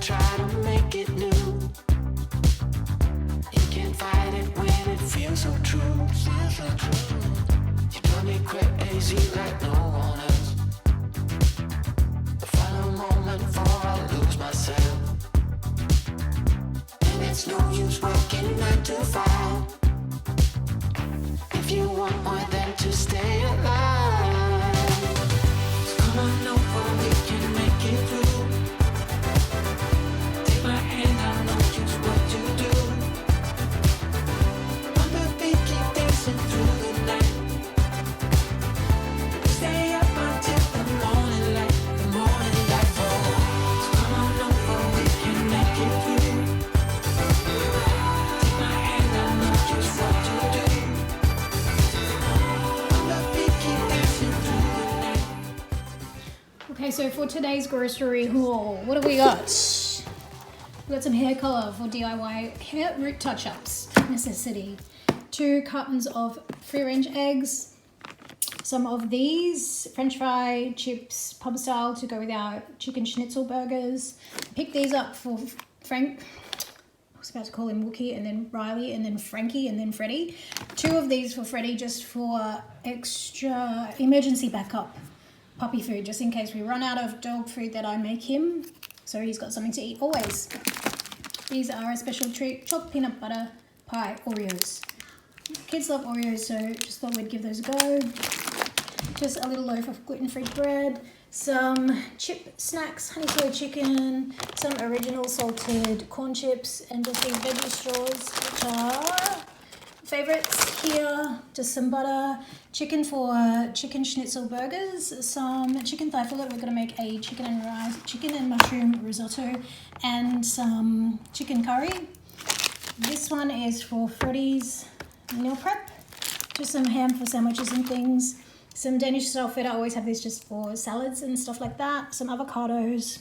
try to make it new. You can't fight it when it feels so true. You drive me crazy like no one else. The final moment before I lose myself. And it's no use working 9 to 5 if you want more than to stay alive. So come on over, we can make it through. Take my hand, I know just what to do. On the beat, keep dancing through the night. Stay up until the morning light, the morning light. Oh, so come on over, we can make it through. Take my hand, I know just what to do. On the beat, keep dancing through the night. Okay, so for today's grocery haul, what have we got? We got some hair color for DIY hair root touch-ups, necessity. 2 cartons of free-range eggs. Some of these French fry chips, pub style, to go with our chicken schnitzel burgers. Picked these up for Frank. I was about to call him Wookie, and then Riley, and then Frankie, and then Freddie. 2 of these for Freddie, just for extra emergency backup puppy food, just in case we run out of dog food that I make him, so he's got something to eat always. These are a special treat, chopped peanut butter pie Oreos. Kids love Oreos, so just thought we'd give those a go. Just a little loaf of gluten-free bread, some chip snacks, honey soy chicken, some original salted corn chips, and just these veggie straws, which are favorites here. Just some butter, chicken for chicken schnitzel burgers, some chicken thigh fillet. We're going to make a chicken and mushroom risotto, and some chicken curry. This one is for Freddie's meal prep. Just some ham for sandwiches and things. Some Danish style feta. I always have this just for salads and stuff like that. Some avocados.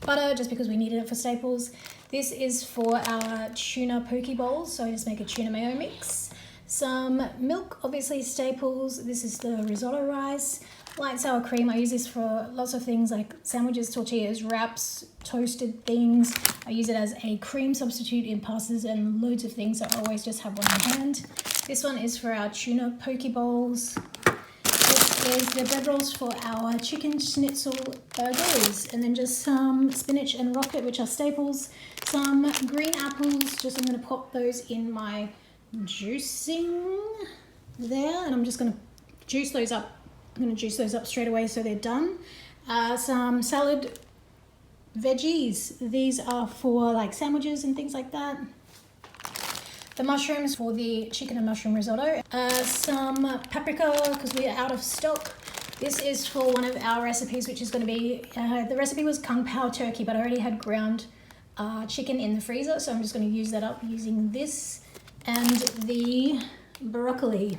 Butter, just because we needed it for staples. This is for our tuna poke bowls, so I just make a tuna mayo mix. Some milk, obviously staples. This is the risotto rice. Light sour cream, I use this for lots of things like sandwiches, tortillas, wraps, toasted things. I use it as a cream substitute in pastas and loads of things, so I always just have one in hand. This one is for our tuna poke bowls. This is the bread rolls for our chicken schnitzel burgers, and then just some spinach and rocket, which are staples. Some green apples, just I'm going to pop those in my juicing there, and I'm just going to juice those up. I'm going to juice those up straight away so they're done. Some salad veggies. These are for like sandwiches and things like that. The mushrooms for the chicken and mushroom risotto. Some paprika because we are out of stock. This is for one of our recipes, which is going to be, the recipe was kung pao turkey, but I already had ground chicken in the freezer, so I'm just going to use that up using this and the broccoli.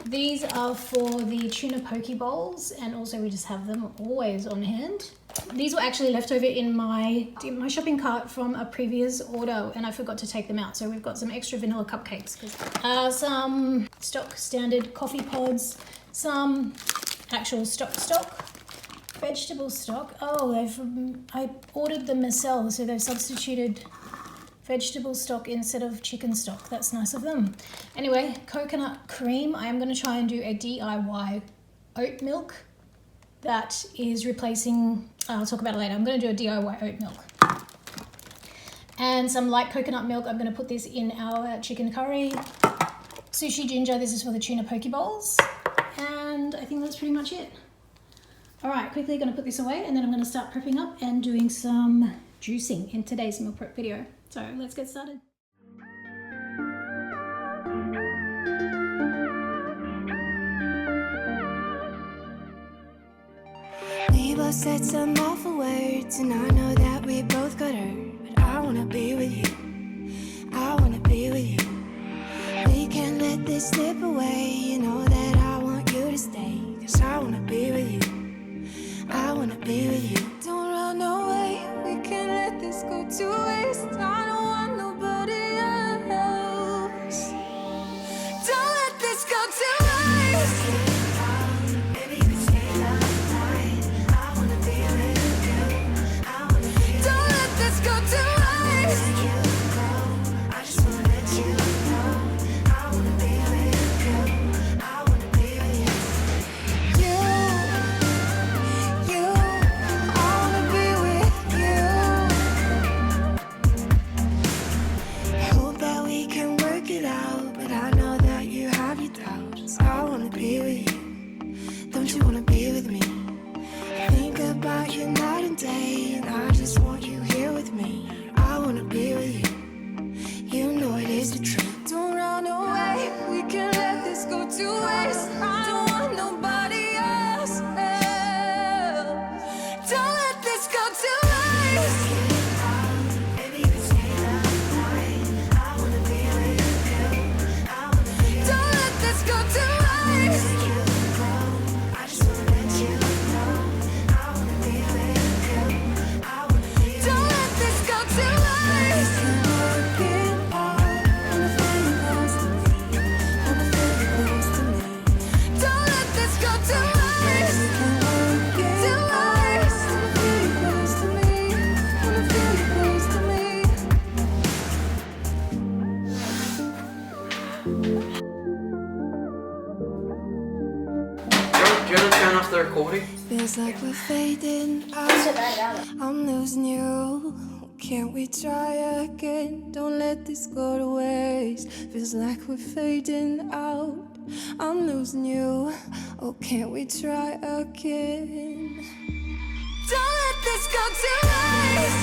These are for the tuna poke bowls, and also we just have them always on hand. These were actually left over in my shopping cart from a previous order, and I forgot to take them out. So we've got some extra vanilla cupcakes, some stock standard coffee pods, some actual stock, vegetable stock. Oh, I ordered them myself, so they've substituted vegetable stock instead of chicken stock. That's nice of them. Anyway, coconut cream. I am going to try and do a DIY oat milk that is replacing, I'll talk about it later. I'm going to do a DIY oat milk. And some light coconut milk. I'm going to put this in our chicken curry. Sushi ginger. This is for the tuna poke bowls. And I think that's pretty much it. All right, quickly going to put this away, and then I'm going to start prepping up and doing some juicing in today's meal prep video. So let's get started. We both said some awful words, and I know that we both got hurt. But I wanna be with you. I wanna be with you. We can't let this slip away. You know that I want you to stay. 'Cause I wanna be with you. I wanna be with you. Don't run away. We can't let this go to waste. I don't want nobody else. Don't let this go to waste. Baby, you can stay all night. I wanna be with you. I wanna be with you. want you night and day, and I just want you here with me. I wanna be with you. You know it is the truth. Don't run away. We can't let this go to waste. I don't want nobody else. Don't let this go to waste. Baby, you can stay out tonight. I wanna be with you. Don't let this go to waste. I just wanna let you know. I wanna be with you. Don't let this go to waste. Work it out. Wanna feel you close to me. Wanna feel you close to me. Don't let this go to waste. Work it out. Wanna feel you close to me. Wanna feel you close to me. Do you want to turn off the recording? Feels like we're fading out. I'm losing you. Can't we try again? Don't let this go to waste. Feels like we're fading out. I'm losing you. Oh, can't we try again? Don't let this go to waste.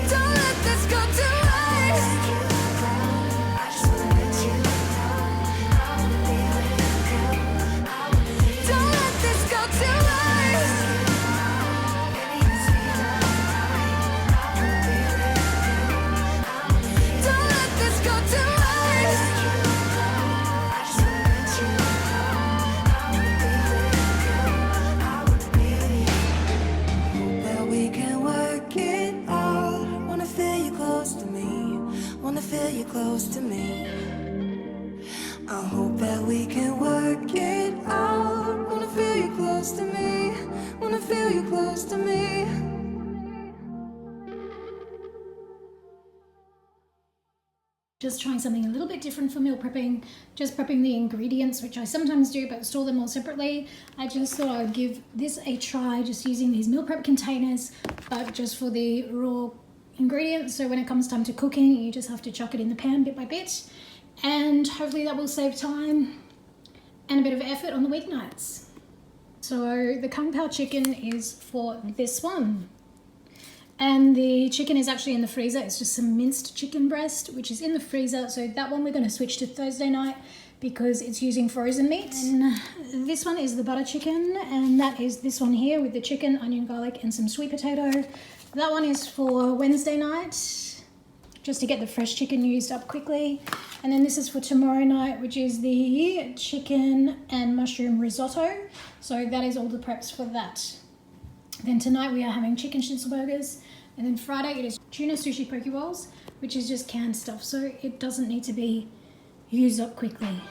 Don't let this go to waste. Don't let this go to waste. Don't let this go to waste. That we can work it out. Wanna feel you close to me. Wanna feel you close to me. I hope that we can work it out. Wanna feel you close to me. Wanna feel you close to me. Just trying something a little bit different for meal prepping, just prepping the ingredients, which I sometimes do but store them all separately. I just thought I'd give this a try, just using these meal prep containers, but just for the raw ingredients. So when it comes time to cooking, you just have to chuck it in the pan bit by bit, and hopefully that will save time and a bit of effort on the weeknights. So the Kung Pao chicken is for this one. And the chicken is actually in the freezer. It's just some minced chicken breast, which is in the freezer. So that one we're going to switch to Thursday night because it's using frozen meat. And this one is the butter chicken, and that is this one here with the chicken, onion, garlic, and some sweet potato. That one is for Wednesday night, just to get the fresh chicken used up quickly. And then this is for tomorrow night, which is the chicken and mushroom risotto. So that is all the preps for that. Then tonight we are having chicken schnitzel burgers, and then Friday it is tuna sushi poke bowls, which is just canned stuff, so it doesn't need to be used up quickly.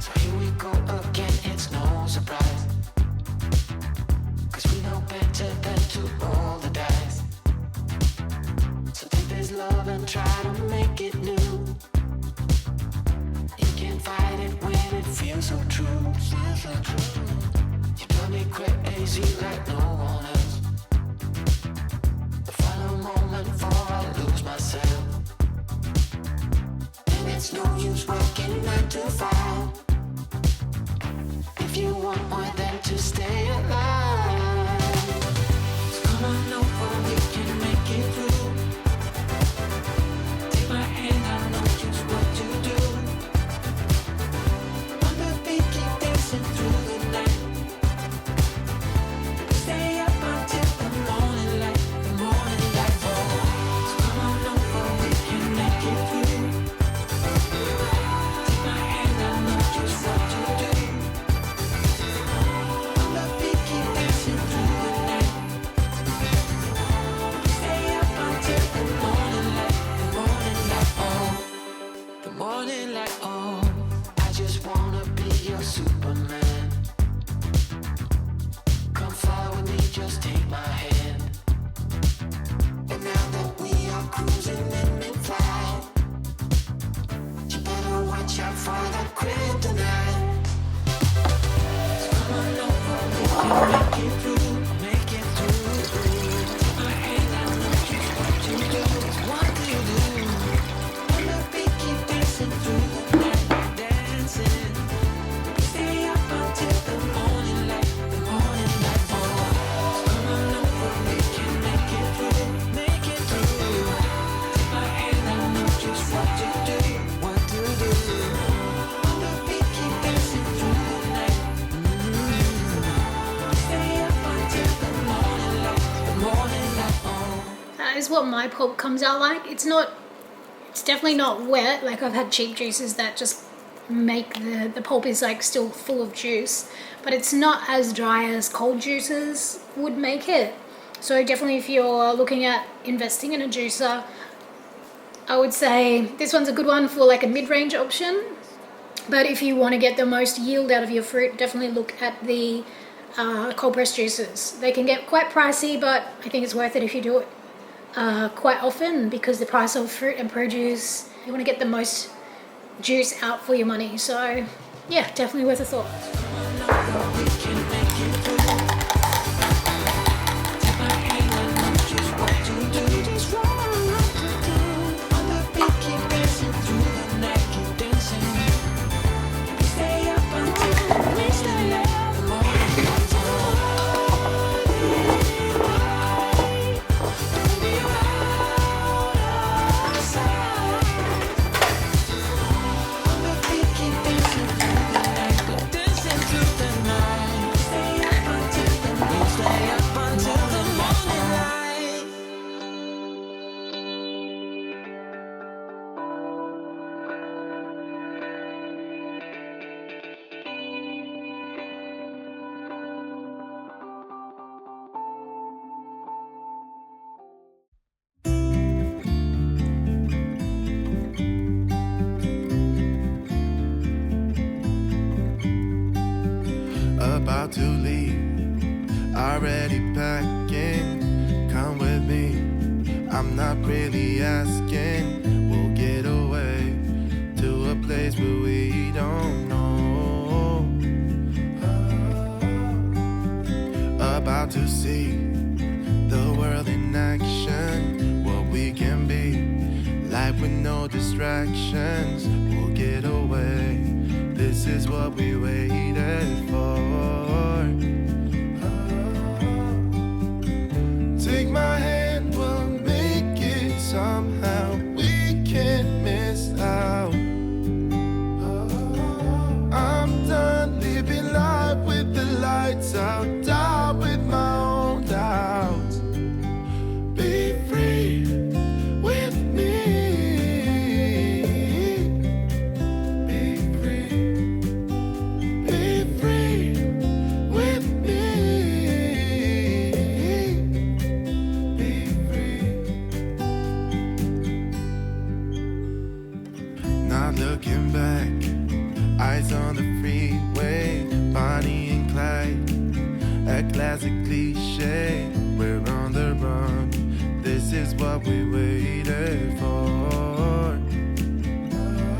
So here we go again, it's no surprise. 'Cause we know better than to roll the dice. So take this love and try to make it new. You can't fight it when it feels so true. You drive me crazy like no one else. The final moment before I lose myself. And it's no use working 9 to 5. If you want more than to stay alive, so come on over, we can make it through. Take my hand, I know just what to do. On the beat, keep dancing through the night. Stay up until the morning light, the morning light. Oh, so come on over, we can make it through. Take my hand, I know just is what my pulp comes out like. It's definitely not wet. Like I've had cheap juices that just make the pulp is like still full of juice, but it's not as dry as cold juices would make it. So definitely if you're looking at investing in a juicer, I would say this one's a good one for like a mid-range option. But if you want to get the most yield out of your fruit, definitely look at the cold pressed juices. They can get quite pricey, but I think it's worth it if you do it quite often, because the price of fruit and produce, you want to get the most juice out for your money. So yeah, definitely worth a thought. About to leave, already packing. Come with me, I'm not really asking. We'll get away to a place where we don't know. About to see the world in action, what we can be, life with no distractions. We'll get away, this is what we waited for. Take my hand, we'll make it somehow. We can't miss out. I'm done living life with the lights out. Die with my own doubts. Be free with me. Be free. Be free with me. Be free. Not looking back, eyes on the freeway, Bonnie and Clyde, a classic cliche. We're on the run, this is what we waited for.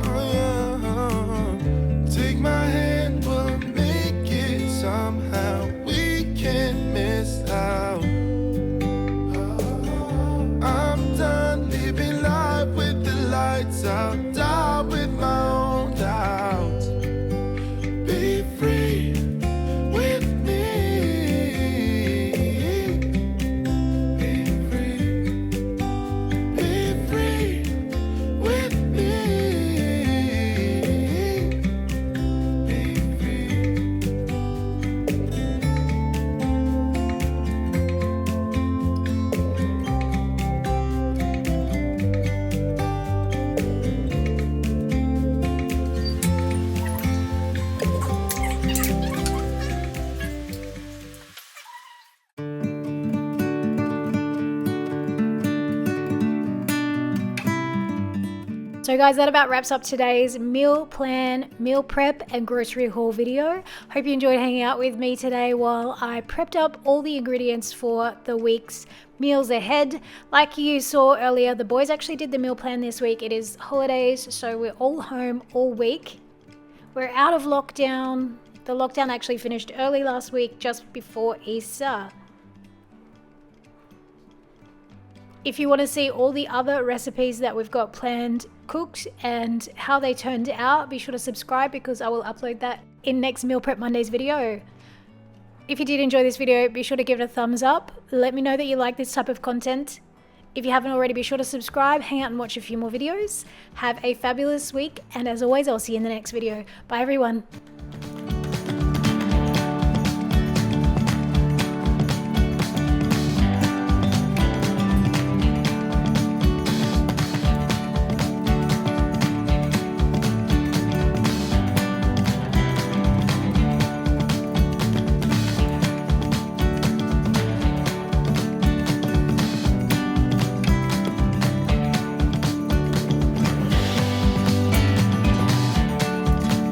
Oh, yeah. Take my hand, we'll make it somehow. We can't miss out. I'm done living life with the lights out. Die with my own doubts. Be free with me. Be free. Be free with me. Be free. So guys, that about wraps up today's meal plan, meal prep and grocery haul video. Hope you enjoyed hanging out with me today while I prepped up all the ingredients for the week's meals ahead. Like you saw earlier, the boys actually did the meal plan this week. It is holidays, so we're all home all week. We're out of lockdown. The lockdown actually finished early last week, just before Easter. If you want to see all the other recipes that we've got planned, cooked, and how they turned out, be sure to subscribe because I will upload that in next Meal Prep Mondays video. If you did enjoy this video, be sure to give it a thumbs up. Let me know that you like this type of content. If you haven't already, be sure to subscribe, hang out and watch a few more videos. Have a fabulous week, and as always, I'll see you in the next video. Bye everyone.